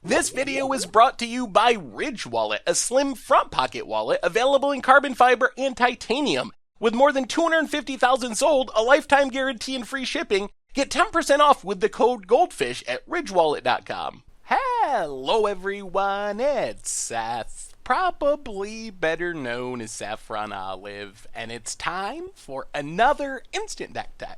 This video is brought to you by Ridge Wallet, a slim front pocket wallet available in carbon fiber and titanium. With more than 250,000 sold, a lifetime guarantee and free shipping, get 10% off with the code GOLDFISH at ridgewallet.com. Hello everyone, it's Seth, probably better known as Saffron Olive, and it's time for another Instant Deck Tech.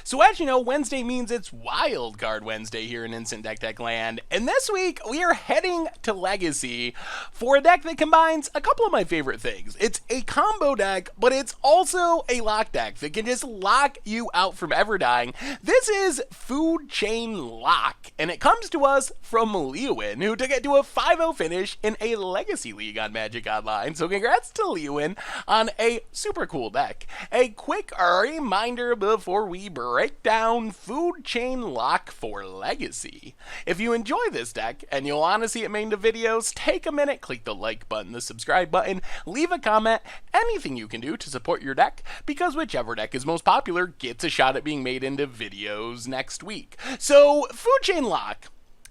So as you know, Wednesday means it's Wild Card Wednesday here in Instant Deck Tech land, and this week we are heading to Legacy for a deck that combines a couple of my favorite things. It's a combo deck, but it's also a lock deck that can just lock you out from ever dying. This is Food Chain Lock, and it comes to us from Lewin, who took it to a 5-0 finish in a Legacy League on Magic Online. So congrats to Lewin on a super cool deck. A quick reminder before we break down Food Chain Lock for Legacy. If you enjoy this deck and you'll want to see it made into videos, take a minute, click the like button, the subscribe button, leave a comment, anything you can do to support your deck, because whichever deck is most popular gets a shot at being made into videos next week. So, Food Chain Lock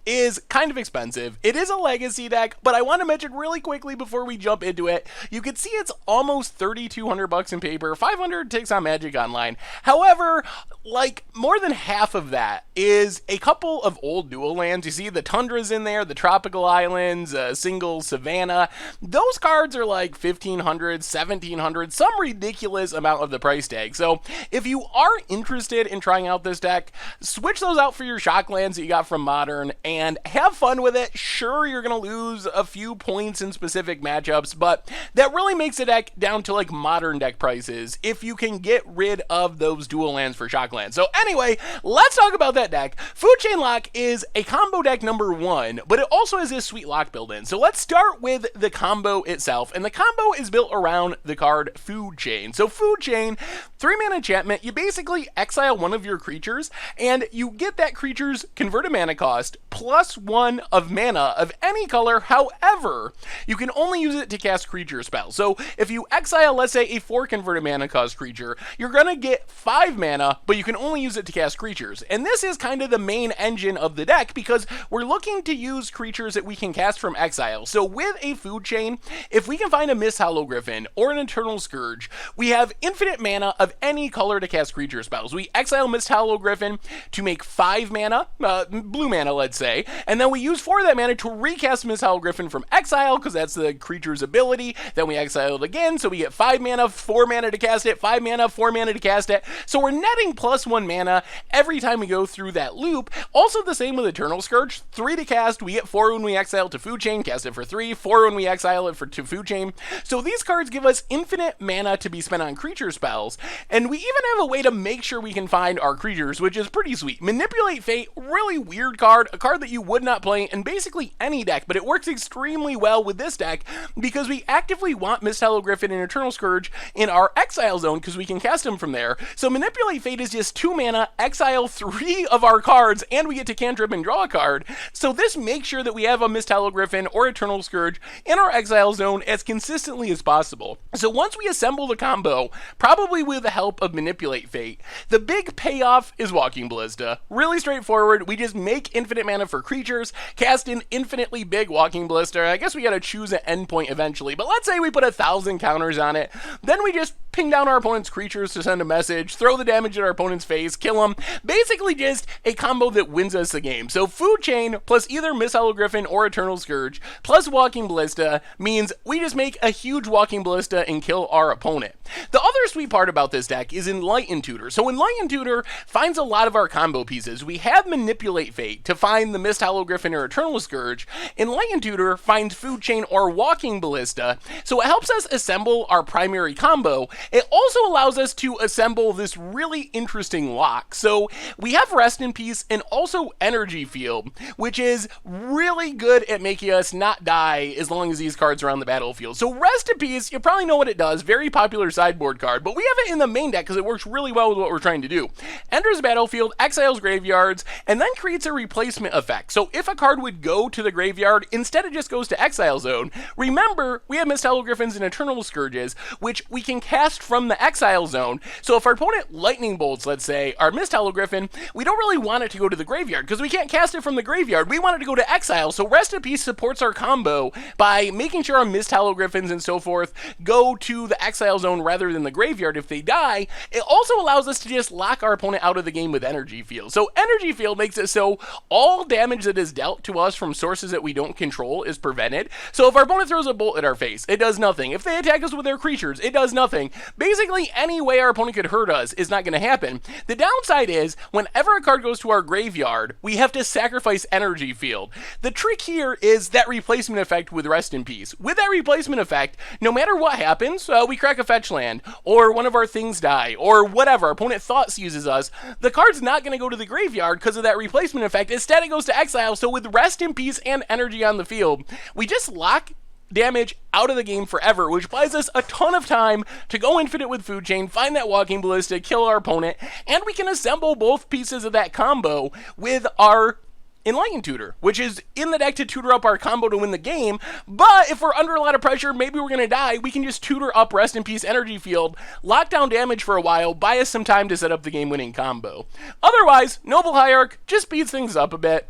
is kind of expensive. It is a Legacy deck, but I want to mention really quickly before we jump into it, you can see it's almost $3,200 in paper, 500 ticks on Magic Online. However, like more than half of that is a couple of old dual lands. You see the Tundras in there, the Tropical Islands, single Savannah. Those cards are like $1,500, $1,700, some ridiculous amount of the price tag. So if you are interested in trying out this deck, switch those out for your shock lands that you got from Modern and have fun with it. Sure, you're going to lose a few points in specific matchups, but that really makes the deck down to like Modern deck prices if you can get rid of those dual lands for shock lands. So anyway, let's talk about that deck. Food Chain Lock is a combo deck number one, but it also has this sweet lock built in. So let's start with the combo itself, and the combo is built around the card Food Chain. So Food Chain, 3-mana enchantment, you basically exile one of your creatures, and you get that creature's converted mana cost +1 of mana of any color. However, you can only use it to cast creature spells. So if you exile, let's say, a 4 converted mana cost creature, you're gonna get 5 mana, but you can only use it to cast creatures. And this is kind of the main engine of the deck because we're looking to use creatures that we can cast from exile. So with a Food Chain, if we can find a Misthallow Griffin or an Eternal Scourge, we have infinite mana of any color to cast creature spells. We exile Misthallow Griffin to make 5 mana, blue mana, let's say, and then we use 4 of that mana to recast Misthallow Griffin from exile because that's the creature's ability. Then we exile it again, so we get 5 mana, 4 mana to cast it, 5 mana, 4 mana to cast it. So we're netting +1 mana every time we go through that loop. Also the same with Eternal Scourge, 3 to cast, we get 4 when we exile to Food Chain, cast it for 3, 4 when we exile it to Food Chain. So these cards give us infinite mana to be spent on creature spells, and we even have a way to make sure we can find our creatures, which is pretty sweet. Manipulate Fate, really weird card, a card that you would not play in basically any deck, but it works extremely well with this deck because we actively want Misthallow Griffin and Eternal Scourge in our exile zone because we can cast them from there. So Manipulate Fate is just 2 mana, exile 3 of our cards, and we get to cantrip and draw a card. So this makes sure that we have a Misthallow Griffin or Eternal Scourge in our exile zone as consistently as possible. So once we assemble the combo, probably with the help of Manipulate Fate, the big payoff is Walking Ballista. Really straightforward. We just make infinite mana for creatures, cast an infinitely big Walking Ballista. I guess we gotta choose an endpoint eventually, but let's say we put 1,000 counters on it. Then we just ping down our opponent's creatures to send a message, throw the damage at our opponent's face, kill them. Basically just a combo that wins us the game. So Food Chain plus either Misthallow Griffin or Eternal Scourge plus Walking Ballista means we just make a huge Walking Ballista and kill our opponent. The other sweet part about this deck is Enlightened Tutor. So Enlightened Tutor finds a lot of our combo pieces. We have Manipulate Fate to find the Misthallow Griffin or Eternal Scourge. Enlightened Tutor finds Food Chain or Walking Ballista, so it helps us assemble our primary combo. It also allows us to assemble this really interesting lock. So we have Rest in Peace and also Energy Field, which is really good at making us not die as long as these cards are on the battlefield. So Rest in Peace, you probably know what it does, very popular sideboard card, but we have it in the main deck because it works really well with what we're trying to do. Enters the battlefield, exiles graveyards, and then creates a replacement effect. So if a card would go to the graveyard, instead it just goes to exile zone. Remember, we have Misthallow Griffins and Eternal Scourges, which we can cast cast from the exile zone. So if our opponent lightning bolts, let's say, our Mist Hollow Griffin, we don't really want it to go to the graveyard because we can't cast it from the graveyard. We want it to go to exile. So Rest in Peace supports our combo by making sure our Mist Hollow Griffins and so forth go to the exile zone rather than the graveyard if they die. It also allows us to just lock our opponent out of the game with Energy Field. So Energy Field makes it so all damage that is dealt to us from sources that we don't control is prevented. So if our opponent throws a bolt at our face, it does nothing. If they attack us with their creatures, it does nothing. Basically, any way our opponent could hurt us is not going to happen. The downside is, whenever a card goes to our graveyard, we have to sacrifice Energy Field. The trick here is that replacement effect with Rest in Peace. With that replacement effect, no matter what happens, we crack a fetch land, or one of our things die, or whatever, our opponent thought seizes us, the card's not going to go to the graveyard because of that replacement effect. Instead, it goes to exile. So with Rest in Peace and energy on the field, we just lock damage out of the game forever, which buys us a ton of time to go infinite with Food Chain, find that Walking Ballista, kill our opponent, and we can assemble both pieces of that combo with our Enlightened Tutor, which is in the deck to tutor up our combo to win the game. But if we're under a lot of pressure, maybe we're going to die, we can just tutor up Rest in Peace Energy Field, lock down damage for a while, buy us some time to set up the game-winning combo. Otherwise, Noble Hierarch just speeds things up a bit.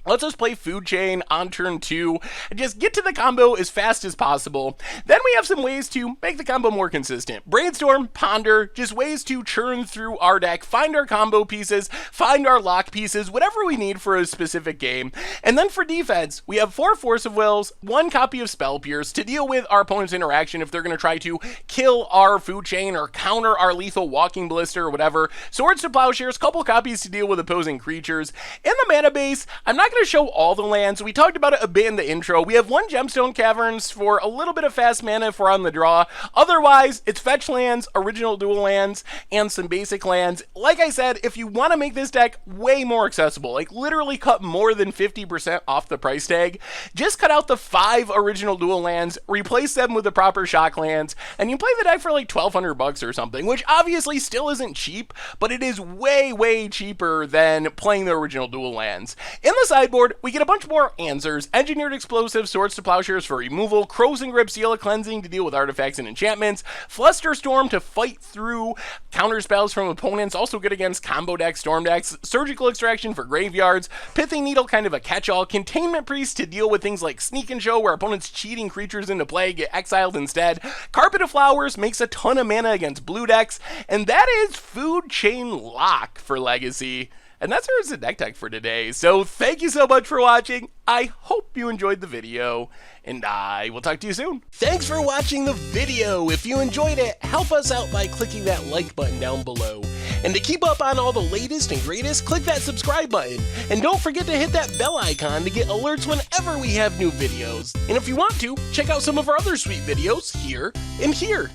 Let's just play Food Chain on turn 2 and just get to the combo as fast as possible. Then we have some ways to make the combo more consistent. Brainstorm, ponder, just ways to churn through our deck, find our combo pieces, find our lock pieces, whatever we need for a specific game. And then for defense, we have 4 Force of Wills, 1 copy of Spell Pierce to deal with our opponent's interaction if they're going to try to kill our Food Chain or counter our lethal Walking Ballista or whatever. Swords to Plowshares, couple copies to deal with opposing creatures. In the mana base, I'm not going to show all the lands. We talked about it a bit in the intro. We have 1 Gemstone Caverns for a little bit of fast mana if we're on the draw. Otherwise, it's fetch lands, original dual lands, and some basic lands. Like I said, if you want to make this deck way more accessible, like literally cut more than 50% off the price tag, just cut out the 5 original dual lands, replace them with the proper shock lands, and you play the deck for like $1,200 or something, which obviously still isn't cheap, but it is way, way cheaper than playing the original dual lands. In the sideboard, we get a bunch more answers: Engineered Explosives, Swords to Plowshares for removal, Krosan Grip, Seal of Cleansing to deal with artifacts and enchantments, Flusterstorm to fight through counter spells from opponents, also good against combo decks, storm decks, Surgical Extraction for graveyards, Pithing Needle, kind of a catch-all, Containment Priest to deal with things like Sneak and Show, where opponents cheating creatures into play get exiled instead, Carpet of Flowers makes a ton of mana against blue decks, and that is Food Chain Lock for Legacy. And that's our deck tech for today. So thank you so much for watching. I hope you enjoyed the video, and I will talk to you soon. Thanks for watching the video. If you enjoyed it, help us out by clicking that like button down below. And to keep up on all the latest and greatest, click that subscribe button. And don't forget to hit that bell icon to get alerts whenever we have new videos. And if you want to, check out some of our other sweet videos here and here.